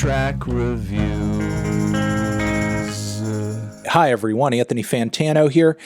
track reviews. Hi everyone, Anthony Fantano here,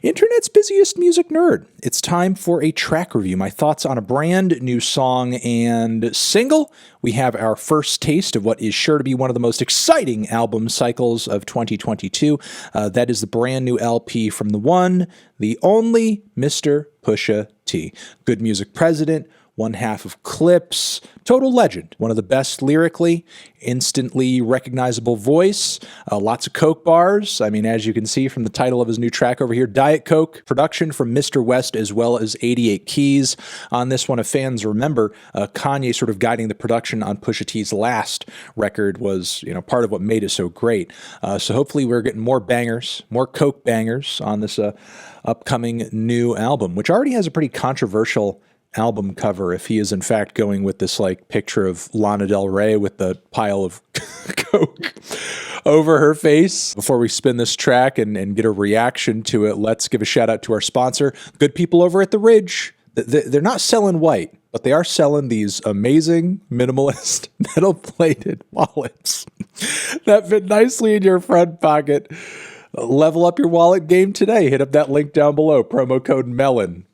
internet's busiest music nerd. It's time for a track review, my thoughts on a brand new song and single. We have our first taste of what is sure to be one of the most exciting album cycles of 2022. That is the brand new LP from the one, the only Mr. Pusha T. Good music president, one half of Clips, total legend, one of the best lyrically, instantly recognizable voice, lots of Coke bars. I mean, as you can see from the title of his new track over here, Diet Coke, production from Mr. West as well as 88 Keys. On this one, if fans remember, Kanye sort of guiding the production on Pusha T's last record was, part of what made it so great. So hopefully we're getting more bangers, more Coke bangers on this upcoming new album, which already has a pretty controversial album cover, if he is in fact going with this picture of Lana Del Rey with the pile of Coke over her face. Before we spin this track and get a reaction to it, let's give a shout out to our sponsor, good people over at The Ridge. They're not selling white, but they are selling these amazing minimalist metal-plated wallets that fit nicely in your front pocket. Level up your wallet game today. Hit up that link down below, promo code MELON.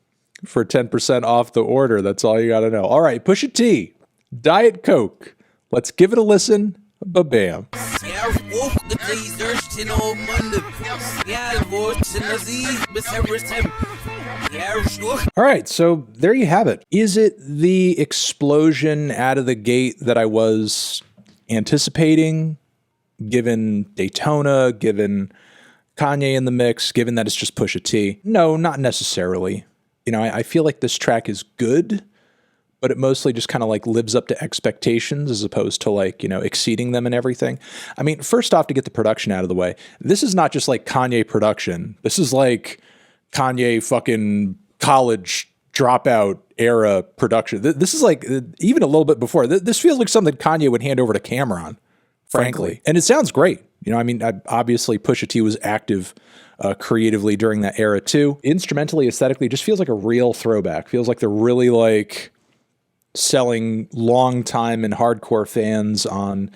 For 10% off the order. That's all you got to know. All right, Pusha T, Diet Coke. Let's give it a listen. Ba-bam. All right, so there you have it. Is it the explosion out of the gate that I was anticipating, given Daytona, given Kanye in the mix, given that it's just Pusha T? No, not necessarily. I feel like this track is good, but it mostly just kind of lives up to expectations as opposed to exceeding them and everything. I mean, first off, to get the production out of the way, this is not just Kanye production. This is Kanye fucking college dropout era production. This is even a little bit before. This feels like something Kanye would hand over to Cameron, frankly. And it sounds great. Obviously Pusha T was active creatively during that era too. Instrumentally, aesthetically, it just feels like a real throwback. Feels like they're really selling long time and hardcore fans on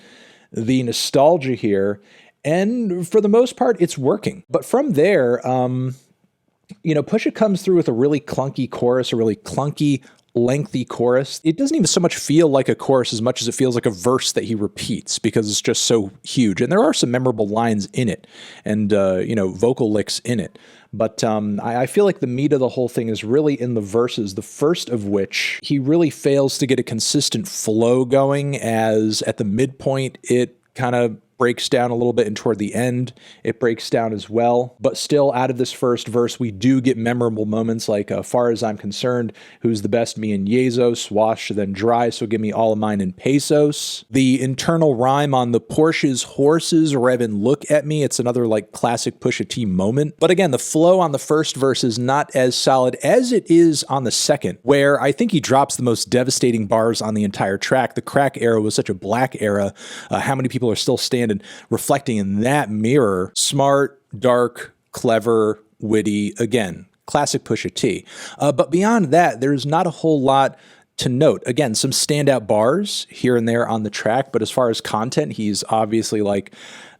the nostalgia here. And for the most part, it's working. But from there, Pusha comes through with a really clunky chorus, a really clunky lengthy chorus. It doesn't even so much feel like a chorus as much as it feels like a verse that he repeats because it's just so huge. And there are some memorable lines in it and, vocal licks in it. But I feel like the meat of the whole thing is really in the verses, the first of which he really fails to get a consistent flow going, as at the midpoint it kind of breaks down a little bit, and toward the end it breaks down as well. But still, out of this first verse, we do get memorable moments like far as I'm concerned, who's the best, me and Yezos, wash then dry, so give me all of mine in pesos. The internal rhyme on the Porsche's horses revving look at me, it's another classic Pusha T moment. But again, the flow on the first verse is not as solid as it is on the second, where I think he drops the most devastating bars on the entire track. The crack era was such a black era. How many people are still standing and reflecting in that mirror? Smart, dark, clever, witty, again, classic Pusha T. But beyond that, there's not a whole lot to note. Again, some standout bars here and there on the track, but as far as content, he's obviously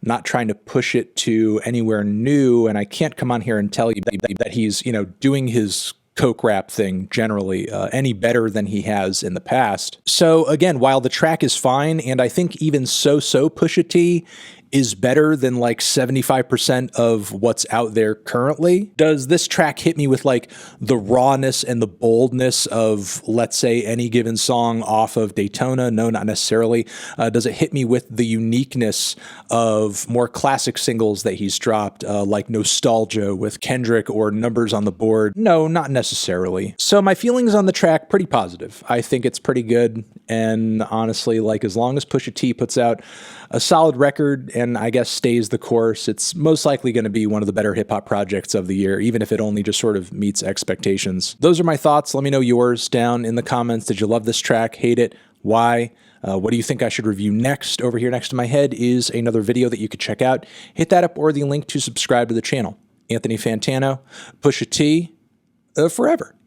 not trying to push it to anywhere new, and I can't come on here and tell you that he's, doing his Coke rap thing generally any better than he has in the past. So again, while the track is fine, and I think even so Pusha T is better than 75% of what's out there currently, does this track hit me with the rawness and the boldness of, let's say, any given song off of Daytona? No, not necessarily. Does it hit me with the uniqueness of more classic singles that he's dropped, like Nostalgia with Kendrick or Numbers on the Board? No, not necessarily. So my feelings on the track, pretty positive. I think it's pretty good, and honestly, as long as Pusha T puts out a solid record and I guess stays the course, it's most likely going to be one of the better hip-hop projects of the year, even if it only just sort of meets expectations. Those are my thoughts. Let me know yours down in the comments. Did you love this track? Hate it? Why? What do you think I should review next? Over here next to my head is another video that you could check out. Hit that up or the link to subscribe to the channel. Anthony Fantano, Pusha T, forever.